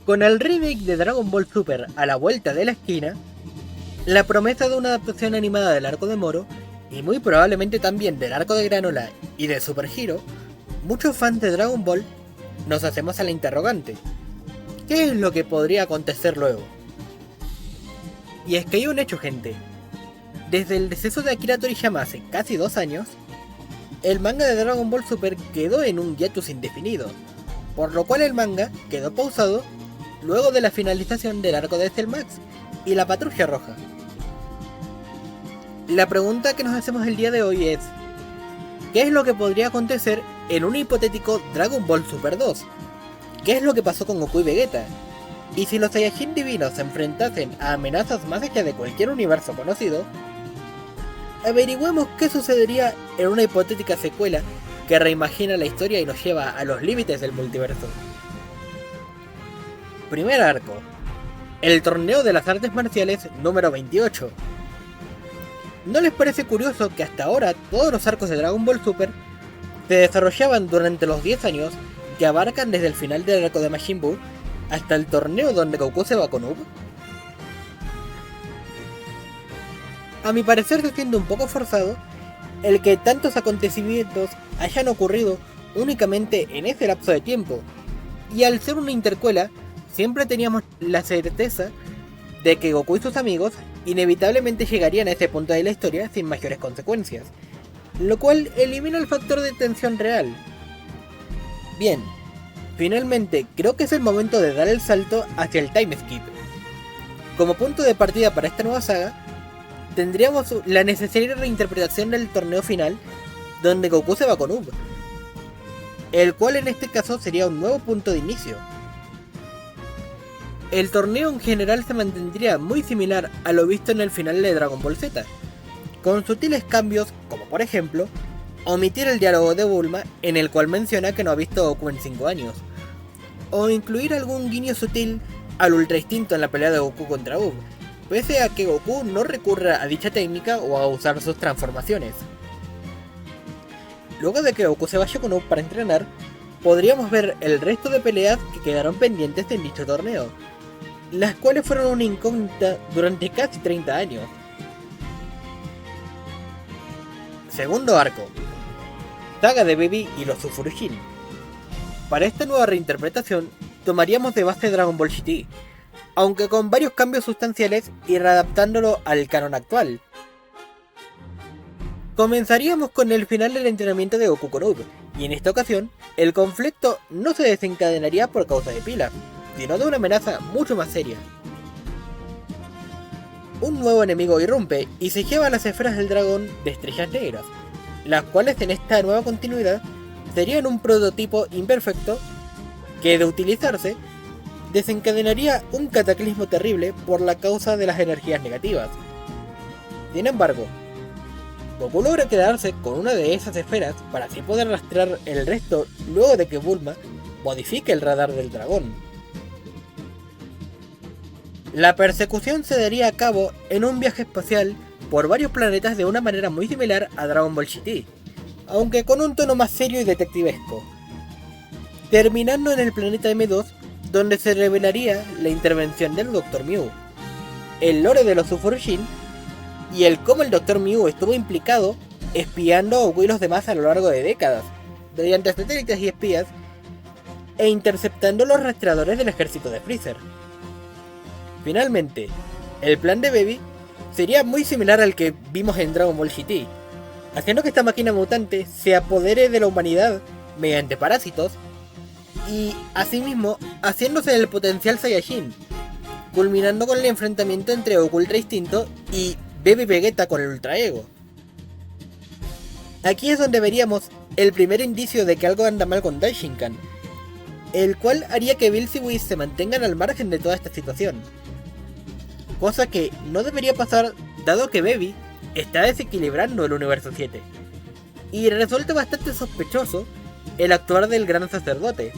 Con el remake de Dragon Ball Super a la vuelta de la esquina, la promesa de una adaptación animada del arco de Moro, y muy probablemente también del arco de Granola y de Super Hero, muchos fans de Dragon Ball nos hacemos a la interrogante: ¿qué es lo que podría acontecer luego? Y es que hay un hecho, gente. Desde el deceso de Akira Toriyama hace casi 2 años, el manga de Dragon Ball Super quedó en un hiatus indefinido, por lo cual el manga quedó pausado luego de la finalización del arco de Cell Max y la Patrulla Roja. La pregunta que nos hacemos el día de hoy es: ¿qué es lo que podría acontecer en un hipotético Dragon Ball Super 2? ¿Qué es lo que pasó con Goku y Vegeta? Y si los Saiyajin divinos se enfrentasen a amenazas más allá de cualquier universo conocido, averigüemos qué sucedería en una hipotética secuela que reimagina la historia y nos lleva a los límites del multiverso. Primer arco: el torneo de las artes marciales número 28. ¿No les parece curioso que hasta ahora todos los arcos de Dragon Ball Super se desarrollaban durante los 10 años que abarcan desde el final del arco de Majin Buu hasta el torneo donde Goku se va con Ub? A mi parecer se siente un poco forzado el que tantos acontecimientos hayan ocurrido únicamente en ese lapso de tiempo, y al ser una intercuela siempre teníamos la certeza de que Goku y sus amigos inevitablemente llegarían a ese punto de la historia sin mayores consecuencias, lo cual elimina el factor de tensión real. Bien, finalmente creo que es el momento de dar el salto hacia el time skip. Como punto de partida para esta nueva saga, tendríamos la necesaria reinterpretación del torneo final donde Goku se va con Ub, el cual en este caso sería un nuevo punto de inicio. El torneo en general se mantendría muy similar a lo visto en el final de Dragon Ball Z, con sutiles cambios como por ejemplo omitir el diálogo de Bulma en el cual menciona que no ha visto a Goku en 5 años, o incluir algún guiño sutil al Ultra Instinto en la pelea de Goku contra Ub, pese a que Goku no recurra a dicha técnica o a usar sus transformaciones. Luego de que Goku se vaya con Ub para entrenar, podríamos ver el resto de peleas que quedaron pendientes en dicho torneo, las cuales fueron una incógnita durante casi 30 años. Segundo arco: saga de Baby y los Ufurujin. Para esta nueva reinterpretación tomaríamos de base Dragon Ball GT, aunque con varios cambios sustanciales y readaptándolo al canon actual. Comenzaríamos con el final del entrenamiento de Goku con Ub, y en esta ocasión el conflicto no se desencadenaría por causa de Pilaf, sino de una amenaza mucho más seria. Un nuevo enemigo irrumpe y se lleva las esferas del dragón de estrellas negras, las cuales en esta nueva continuidad serían un prototipo imperfecto que, de utilizarse, desencadenaría un cataclismo terrible por la causa de las energías negativas. Sin embargo, Goku logra quedarse con una de esas esferas para así poder rastrear el resto luego de que Bulma modifique el radar del dragón. La persecución se daría a cabo en un viaje espacial por varios planetas de una manera muy similar a Dragon Ball GT, aunque con un tono más serio y detectivesco, terminando en el planeta M2, donde se revelaría la intervención del Dr. Mew, el lore de los Ufurujin y el cómo el Dr. Mew estuvo implicado espiando a Goku y los demás a lo largo de décadas, mediante satélites y espías, e interceptando los rastreadores del ejército de Freezer. Finalmente, el plan de Baby sería muy similar al que vimos en Dragon Ball GT, haciendo que esta máquina mutante se apodere de la humanidad mediante parásitos y, asimismo, haciéndose del potencial Saiyajin, culminando con el enfrentamiento entre Goku Ultra Instinto y Baby Vegeta con el Ultra Ego. Aquí es donde veríamos el primer indicio de que algo anda mal con Daishinkan, el cual haría que Bills y Whis se mantengan al margen de toda esta situación, cosa que no debería pasar dado que Baby está desequilibrando el universo 7, y resulta bastante sospechoso el actuar del gran sacerdote,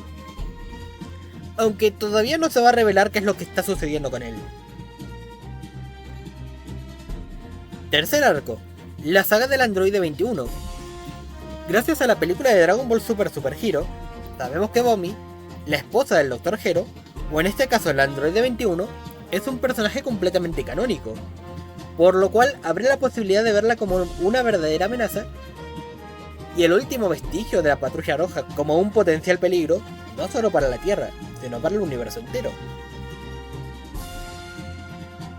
aunque todavía no se va a revelar qué es lo que está sucediendo con él. Tercer arco: la saga del androide 21. Gracias a la película de Dragon Ball Super Super Hero, sabemos que Bomi, la esposa del Dr. Hero, o en este caso el androide 21, es un personaje completamente canónico, por lo cual abre la posibilidad de verla como una verdadera amenaza y el último vestigio de la Patrulla Roja como un potencial peligro, no solo para la Tierra, sino para el universo entero.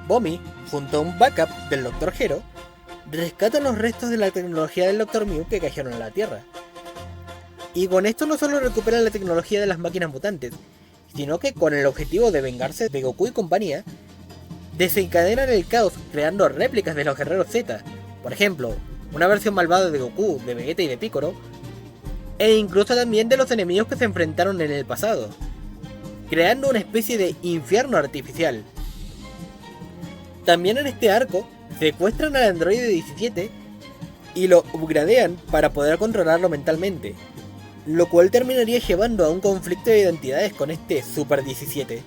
Bomi, junto a un backup del Dr. Gero, rescatan los restos de la tecnología del Dr. Mew que cayeron en la Tierra. Y con esto no solo recuperan la tecnología de las máquinas mutantes, sino que con el objetivo de vengarse de Goku y compañía, desencadenan el caos creando réplicas de los guerreros Z, por ejemplo, una versión malvada de Goku, de Vegeta y de Piccolo, e incluso también de los enemigos que se enfrentaron en el pasado, creando una especie de infierno artificial. También en este arco, secuestran al androide 17 y lo upgradean para poder controlarlo mentalmente, lo cual terminaría llevando a un conflicto de identidades con este Super 17.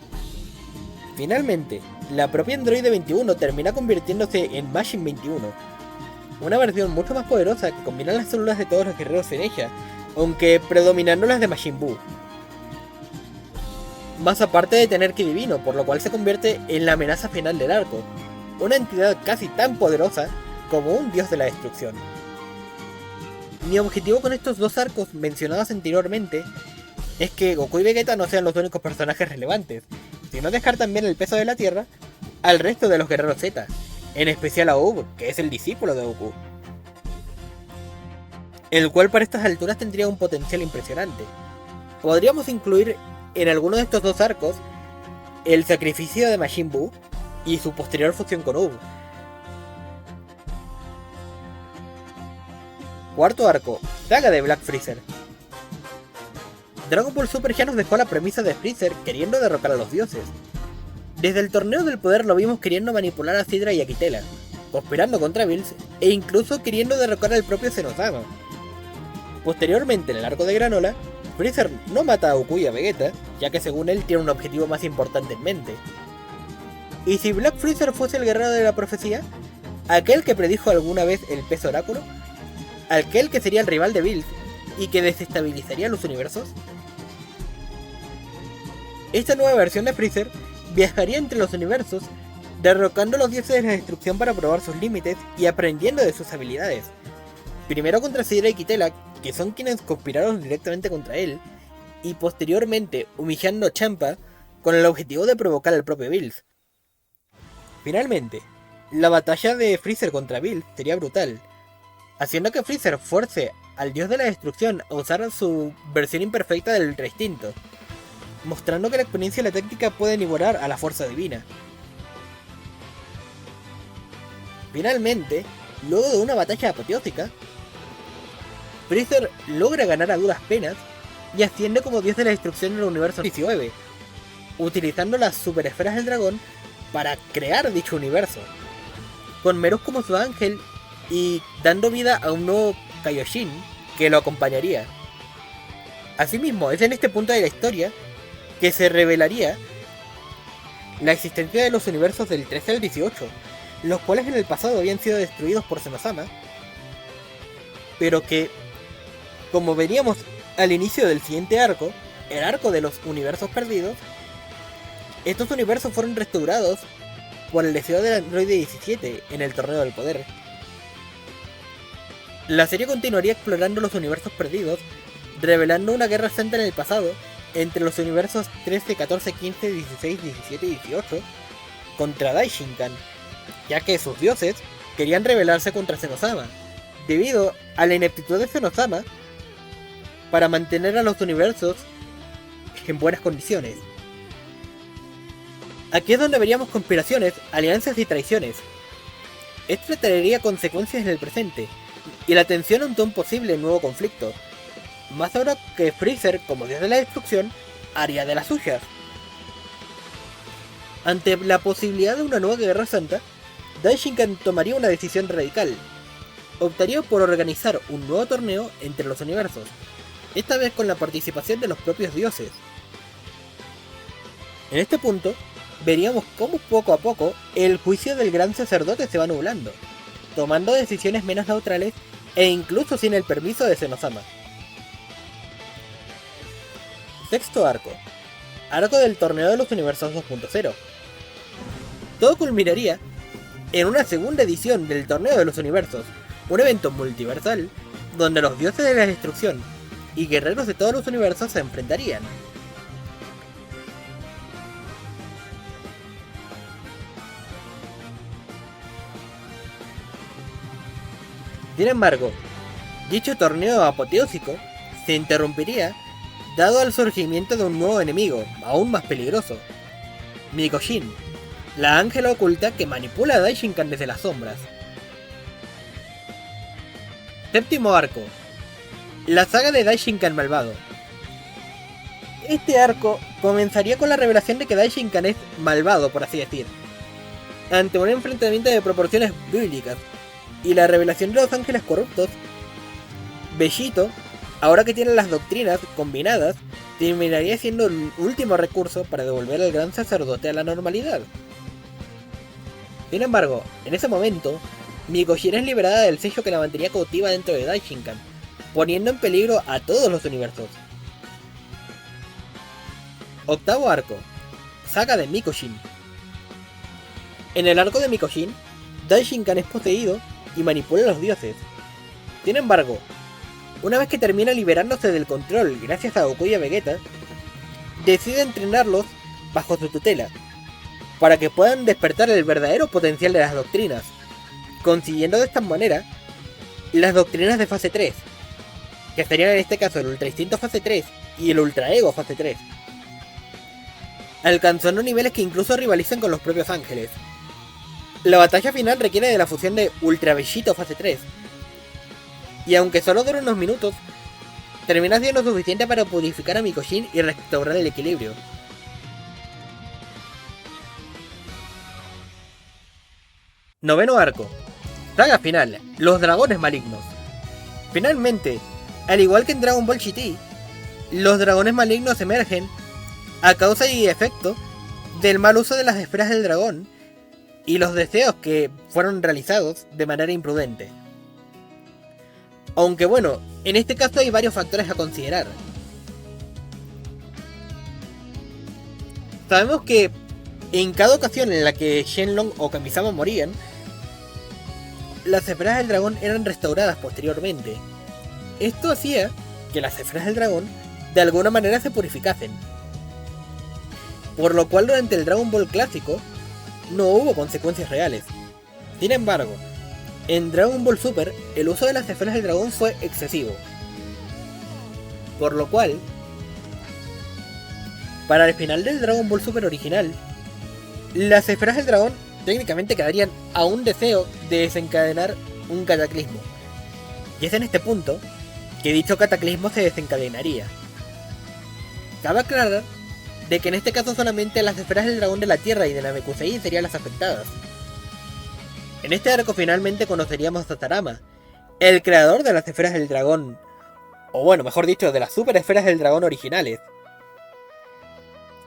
Finalmente, la propia androide 21 termina convirtiéndose en Machine 21, una versión mucho más poderosa que combina las células de todos los guerreros en ella, aunque predominando las de Majin Buu. Más aparte de tener ki divino, por lo cual se convierte en la amenaza final del arco, una entidad casi tan poderosa como un dios de la destrucción. Mi objetivo con estos dos arcos mencionados anteriormente es que Goku y Vegeta no sean los únicos personajes relevantes, sino dejar también el peso de la Tierra al resto de los guerreros Z, en especial a Ub, que es el discípulo de Goku, el cual para estas alturas tendría un potencial impresionante. Podríamos incluir en alguno de estos dos arcos el sacrificio de Majin Buu y su posterior fusión con Ub. Cuarto arco, saga de Black Freezer. Dragon Ball Super ya nos dejó la premisa de Freezer queriendo derrocar a los dioses. Desde el torneo del poder lo vimos queriendo manipular a Sidra y a Kitela, conspirando contra Bills e incluso queriendo derrocar al propio Zenosama. Posteriormente en el arco de Granola, Freezer no mata a Goku y a Vegeta, ya que según él tiene un objetivo más importante en mente. Y si Black Freezer fuese el guerrero de la profecía, aquel que predijo alguna vez el peso oráculo, aquel que sería el rival de Bills y que desestabilizaría los universos. Esta nueva versión de Freezer viajaría entre los universos, derrocando a los dioses de la destrucción para probar sus límites y aprendiendo de sus habilidades. Primero contra Sidra y Kitela, que son quienes conspiraron directamente contra él, y posteriormente humillando a Champa con el objetivo de provocar al propio Bills. Finalmente, la batalla de Freezer contra Bills sería brutal, haciendo que Freezer fuerce al dios de la destrucción a usar su versión imperfecta del Ultra Instinto, mostrando que la experiencia y la táctica pueden igualar a la fuerza divina. Finalmente, luego de una batalla apoteósica, Freezer logra ganar a duras penas y asciende como dios de la destrucción en el universo 19, utilizando las super esferas del dragón para crear dicho universo, con Meru's como su ángel y dando vida a un nuevo Kaioshin que lo acompañaría. Asimismo, es en este punto de la historia que se revelaría la existencia de los universos del 13 al 18, los cuales en el pasado habían sido destruidos por Zenosama, pero que, como veríamos al inicio del siguiente arco, el arco de los universos perdidos, estos universos fueron restaurados por el deseo del androide 17 en el torneo del poder. La serie continuaría explorando los universos perdidos, revelando una guerra santa en el pasado entre los universos 13, 14, 15, 16, 17 y 18 contra Daishinkan, ya que sus dioses querían rebelarse contra Zenosama, debido a la ineptitud de Zenosama para mantener a los universos en buenas condiciones. Aquí es donde veríamos conspiraciones, alianzas y traiciones. Esto traería consecuencias en el presente, y la tensión ante un posible nuevo conflicto, más ahora que Freezer, como dios de la destrucción, haría de las suyas. Ante la posibilidad de una nueva guerra santa, Daishinkan tomaría una decisión radical. Optaría por organizar un nuevo torneo entre los universos, esta vez con la participación de los propios dioses. En este punto, veríamos cómo poco a poco el juicio del gran sacerdote se va nublando, tomando decisiones menos neutrales e incluso sin el permiso de Zenosama. Sexto arco, arco del Torneo de los Universos 2.0. Todo culminaría en una segunda edición del Torneo de los Universos, un evento multiversal donde los dioses de la destrucción y guerreros de todos los universos se enfrentarían. Sin embargo, dicho torneo apoteósico se interrumpiría dado al surgimiento de un nuevo enemigo, aún más peligroso, Mikoshin, la ángela oculta que manipula a Daishinkan desde las sombras. Séptimo arco, la saga de Daishinkan malvado. Este arco comenzaría con la revelación de que Daishinkan es malvado, por así decir, ante un enfrentamiento de proporciones bíblicas, y la revelación de los ángeles corruptos. Bellito, ahora que tiene las doctrinas combinadas, terminaría siendo el último recurso para devolver al gran sacerdote a la normalidad. Sin embargo, en ese momento, Mikoshin es liberada del sello que la mantenía cautiva dentro de Daishinkan, poniendo en peligro a todos los universos. Octavo arco, saga de Mikoshin. En el arco de Mikoshin, Daishinkan es poseído y manipula a los dioses. Sin embargo, una vez que termina liberándose del control gracias a Goku y a Vegeta, decide entrenarlos bajo su tutela, para que puedan despertar el verdadero potencial de las doctrinas, consiguiendo de esta manera las doctrinas de fase 3, que serían en este caso el Ultra Instinto fase 3 y el Ultra Ego fase 3, alcanzando niveles que incluso rivalizan con los propios ángeles. La batalla final requiere de la fusión de Ultra Bellito fase 3, y aunque solo dura unos minutos, termina siendo suficiente para purificar a Mikoshin y restaurar el equilibrio. Noveno arco, saga final, los dragones malignos. Finalmente, al igual que en Dragon Ball GT, los dragones malignos emergen a causa y efecto del mal uso de las esferas del dragón y los deseos que fueron realizados de manera imprudente. Aunque bueno, en este caso hay varios factores a considerar. Sabemos que en cada ocasión en la que Shenlong o Kamisama morían, las esferas del dragón eran restauradas posteriormente. Esto hacía que las esferas del dragón de alguna manera se purificasen, por lo cual durante el Dragon Ball clásico no hubo consecuencias reales. Sin embargo, en Dragon Ball Super el uso de las esferas del dragón fue excesivo, por lo cual para el final del Dragon Ball Super original, las esferas del dragón técnicamente quedarían a un deseo de desencadenar un cataclismo, y es en este punto que dicho cataclismo se desencadenaría. Cabe aclarar de que en este caso solamente las esferas del dragón de la Tierra y de Namekusei serían las afectadas. En este arco finalmente conoceríamos a Tarama, el creador de las esferas del dragón, o bueno, mejor dicho, de las super esferas del dragón originales.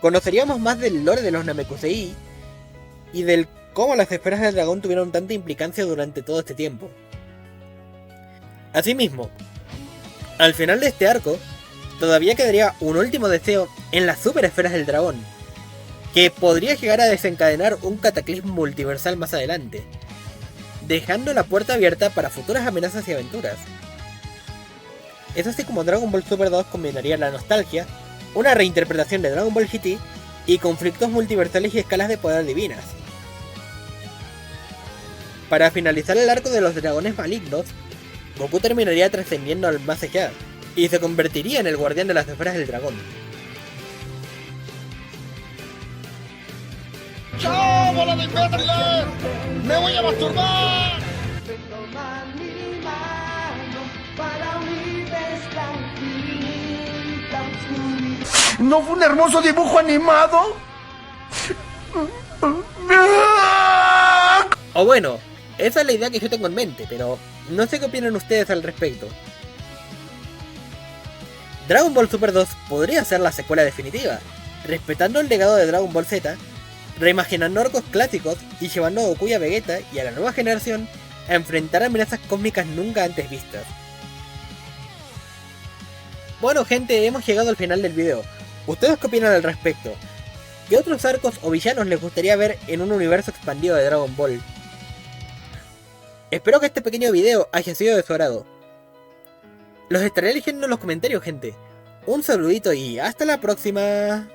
Conoceríamos más del lore de los Namekusei y del cómo las esferas del dragón tuvieron tanta implicancia durante todo este tiempo. Asimismo, al final de este arco, todavía quedaría un último deseo en las super esferas del dragón, que podría llegar a desencadenar un cataclismo multiversal más adelante, dejando la puerta abierta para futuras amenazas y aventuras. Es así como Dragon Ball Super 2 combinaría la nostalgia, una reinterpretación de Dragon Ball GT y conflictos multiversales y escalas de poder divinas. Para finalizar el arco de los dragones malignos, Goku terminaría trascendiendo al más allá y se convertiría en el guardián de las esferas del dragón. ¡Chao, bola de imbéciles! ¡Me voy a masturbar! ¿No fue un hermoso dibujo animado? O bueno, esa es la idea que yo tengo en mente, pero no sé qué opinan ustedes al respecto. Dragon Ball Super 2 podría ser la secuela definitiva, respetando el legado de Dragon Ball Z, reimaginando arcos clásicos y llevando a Goku y a Vegeta y a la nueva generación a enfrentar amenazas cósmicas nunca antes vistas. Bueno gente, hemos llegado al final del video. ¿Ustedes qué opinan al respecto? ¿Qué otros arcos o villanos les gustaría ver en un universo expandido de Dragon Ball? Espero que este pequeño video haya sido de su agrado. Los estaré leyendo en los comentarios, gente. Un saludito y hasta la próxima.